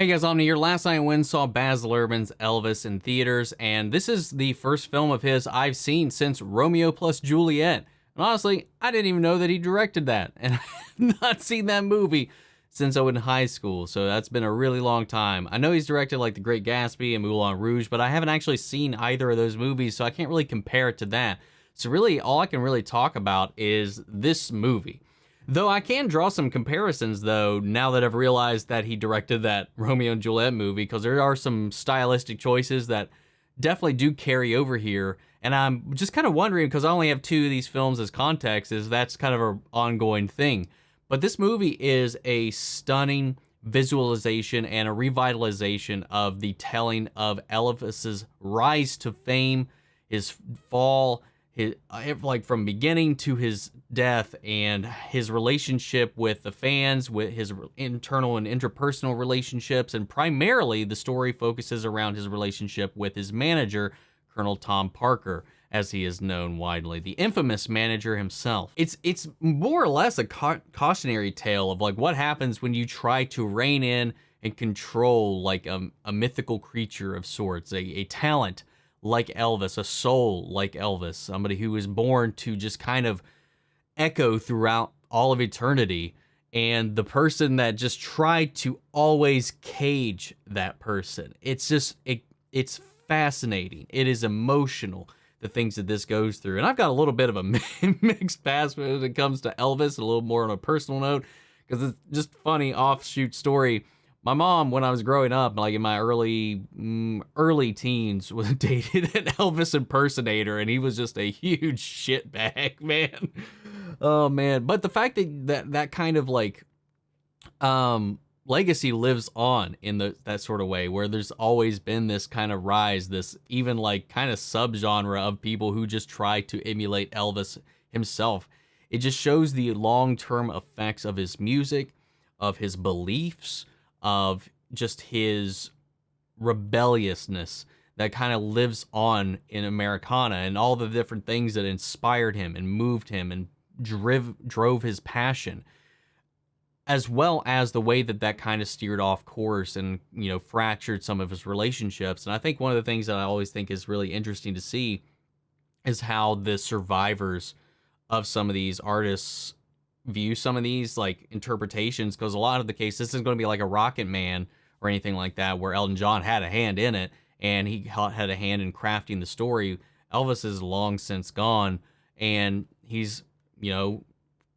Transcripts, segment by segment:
Hey guys, I'm here. Last night I went and saw Baz Luhrmann's Elvis in theaters, and this is the first film of his I've seen since Romeo plus Juliet. And honestly, I didn't even know that he directed that, and I've not seen that movie since I was in high school, so that's been a really long time. I know he's directed like The Great Gatsby and Moulin Rouge, but I haven't actually seen either of those movies, so I can't really compare it to that. So really, all I can really talk about is this movie. Though I can draw some comparisons, though, now that I've realized that he directed that Romeo and Juliet movie, because there are some stylistic choices that definitely do carry over here. And I'm just kind of wondering, because I only have two of these films as context, is that's kind of an ongoing thing. But this movie is a stunning visualization and a revitalization of the telling of Elvis's rise to fame, his fall, like from beginning to his death, and his relationship with the fans, with his internal and interpersonal relationships, and primarily the story focuses around his relationship with his manager, Colonel Tom Parker, as he is known widely, the infamous manager himself. It's more or less a cautionary tale of like what happens when you try to rein in and control like a mythical creature of sorts, a talent like Elvis, a soul like Elvis, somebody who was born to just kind of echo throughout all of eternity, and the person that just tried to always cage that person. It's just, it's fascinating. It is emotional, the things that this goes through. And I've got a little bit of a mixed past when it comes to Elvis, a little more on a personal note, because it's just funny offshoot story. My mom, when I was growing up, like in my early teens, was dated an Elvis impersonator, and he was just a huge shitbag, man. Oh man! But the fact that kind of like legacy lives on in that sort of way, where there's always been this kind of rise, this even like kind of subgenre of people who just try to emulate Elvis himself. It just shows the long-term effects of his music, of his beliefs, of just his rebelliousness that kind of lives on in Americana, and all the different things that inspired him and moved him and drove his passion, as well as the way that kind of steered off course and, you know, fractured some of his relationships. And I think one of the things that I always think is really interesting to see is how the survivors of some of these artists view some of these like interpretations, because a lot of the case, this is going to be like a Rocket Man or anything like that, where Elton John had a hand in it and he had a hand in crafting the story. Elvis is long since gone, and he's, you know,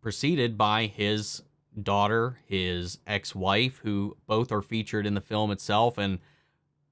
preceded by his daughter, his ex-wife, who both are featured in the film itself, and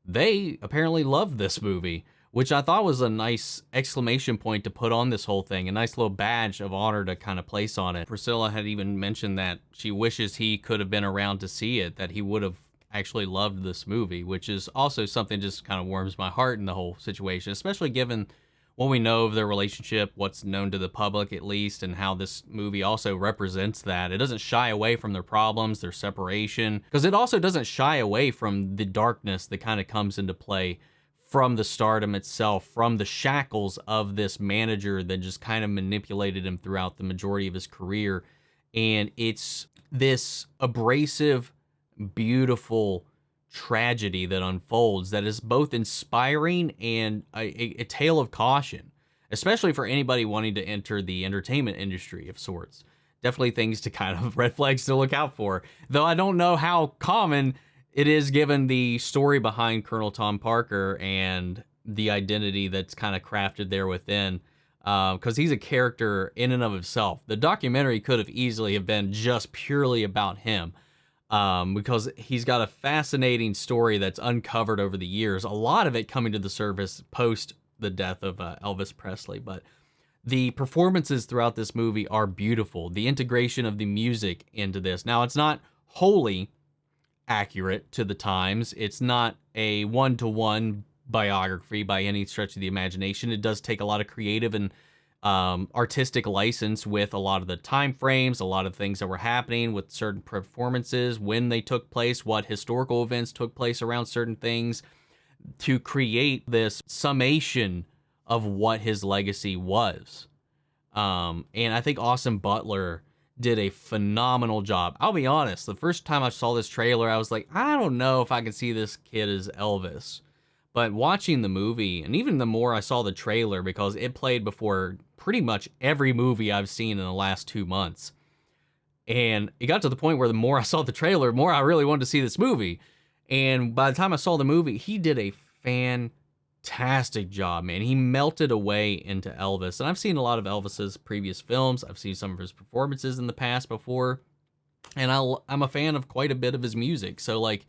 they apparently loved this movie, which I thought was a nice exclamation point to put on this whole thing, a nice little badge of honor to kind of place on it. Priscilla had even mentioned that she wishes he could have been around to see it, that he would have actually loved this movie, which is also something just kind of warms my heart in the whole situation, especially given what we know of their relationship, what's known to the public at least, and how this movie also represents that. It doesn't shy away from their problems, their separation, because it also doesn't shy away from the darkness that kind of comes into play from the stardom itself, from the shackles of this manager that just kind of manipulated him throughout the majority of his career. And it's this abrasive, beautiful tragedy that unfolds that is both inspiring and a tale of caution, especially for anybody wanting to enter the entertainment industry of sorts. Definitely things to kind of red flags to look out for, though I don't know how common it is given the story behind Colonel Tom Parker and the identity that's kind of crafted there within, because he's a character in and of himself. The documentary could have easily have been just purely about him, because he's got a fascinating story that's uncovered over the years, a lot of it coming to the surface post the death of Elvis Presley. But the performances throughout this movie are beautiful. The integration of the music into this. Now, it's not wholly accurate to the times. It's not a one-to-one biography by any stretch of the imagination. It does take a lot of creative and artistic license with a lot of the time frames, a lot of things that were happening with certain performances, when they took place, what historical events took place around certain things, to create this summation of what his legacy was. And I think Austin Butler did a phenomenal job. I'll be honest, the first time I saw this trailer, I was like, I don't know if I can see this kid as Elvis. But watching the movie, and even the more I saw the trailer, because it played before pretty much every movie I've seen in the last 2 months. And it got to the point where the more I saw the trailer, the more I really wanted to see this movie. And by the time I saw the movie, he did a fantastic job, man. He melted away into Elvis. And I've seen a lot of Elvis's previous films. I've seen some of his performances in the past before. And I'm a fan of quite a bit of his music. So, like,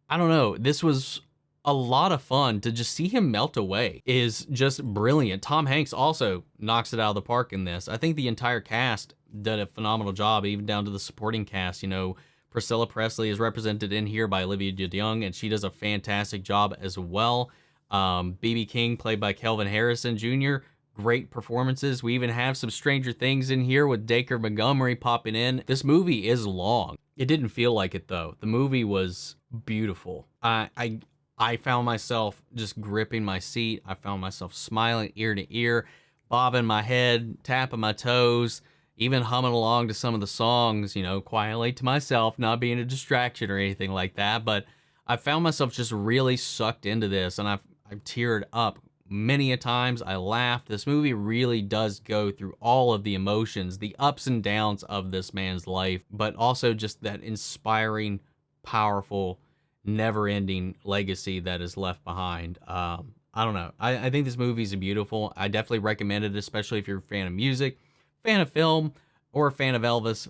I don't know. This was a lot of fun to just see him melt away. Is just brilliant. Tom Hanks also knocks it out of the park in this. I think the entire cast did a phenomenal job, even down to the supporting cast. You know, Priscilla Presley is represented in here by Olivia DeJonge, and she does a fantastic job as well. B.B. King, played by Kelvin Harrison Jr., great performances. We even have some Stranger Things in here with Dacre Montgomery popping in. This movie is long. It didn't feel like it, though. The movie was beautiful. I found myself just gripping my seat. I found myself smiling ear to ear, bobbing my head, tapping my toes, even humming along to some of the songs, you know, quietly to myself, not being a distraction or anything like that. But I found myself just really sucked into this, and I've teared up many a times. I laughed. This movie really does go through all of the emotions, the ups and downs of this man's life, but also just that inspiring, powerful, never-ending legacy that is left behind. I don't know. I think this movie is beautiful. I definitely recommend it, especially if you're a fan of music, fan of film, or a fan of Elvis.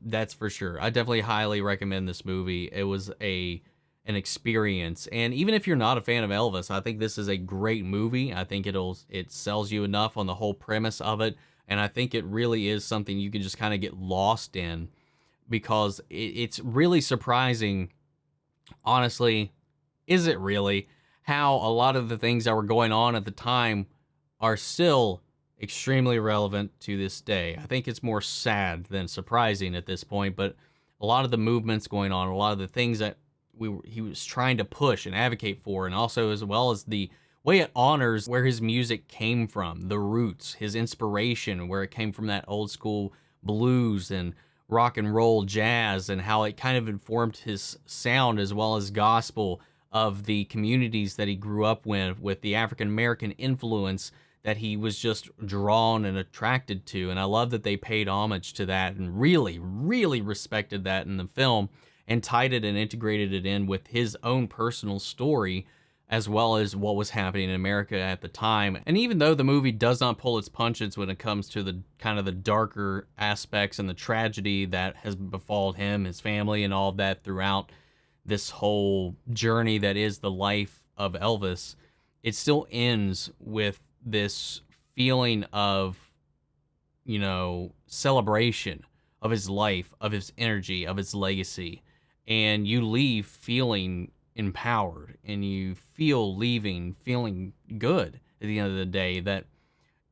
That's for sure. I definitely highly recommend this movie. It was an experience. And even if you're not a fan of Elvis, I think this is a great movie. I think it sells you enough on the whole premise of it. And I think it really is something you can just kind of get lost in, because it's really surprising. Honestly, is it really, how a lot of the things that were going on at the time are still extremely relevant to this day. I think it's more sad than surprising at this point, but a lot of the movements going on, a lot of the things that he was trying to push and advocate for, and also as well as the way it honors where his music came from, the roots, his inspiration, where it came from, that old school blues and rock and roll jazz, and how it kind of informed his sound as well as gospel of the communities that he grew up with the African American influence that he was just drawn and attracted to. And I love that they paid homage to that and really, really respected that in the film, and tied it and integrated it in with his own personal story, as well as what was happening in America at the time. And even though the movie does not pull its punches when it comes to the kind of the darker aspects and the tragedy that has befallen him, his family, and all of that throughout this whole journey that is the life of Elvis, it still ends with this feeling of, you know, celebration of his life, of his energy, of his legacy. And you leave feeling empowered, and you feel leaving feeling good at the end of the day, that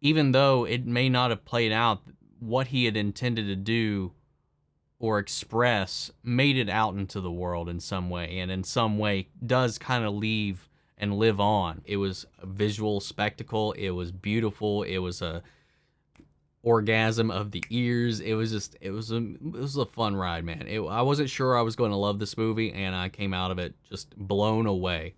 even though it may not have played out what he had intended to do or express, made it out into the world in some way, and in some way does kind of leave and live on. It was a visual spectacle. It was beautiful. It was a orgasm of the ears. It was a fun ride, man. I wasn't sure I was going to love this movie, and I came out of it just blown away.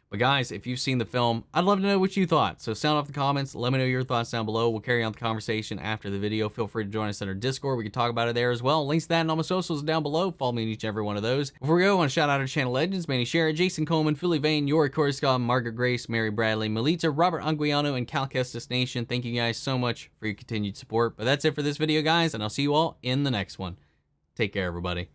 But guys, if you've seen the film, I'd love to know what you thought. So sound off the comments. Let me know your thoughts down below. We'll carry on the conversation after the video. Feel free to join us in our Discord. We can talk about it there as well. Links to that and all my socials down below. Follow me in each and every one of those. Before we go, I want to shout out our channel legends: Manny Sherritt, Jason Coleman, Philly Vane, Yori Coruscant, Margaret Grace, Mary Bradley, Melita, Robert Anguiano, and Cal Kestis Nation. Thank you guys so much for your continued support. But that's it for this video, guys, and I'll see you all in the next one. Take care, everybody.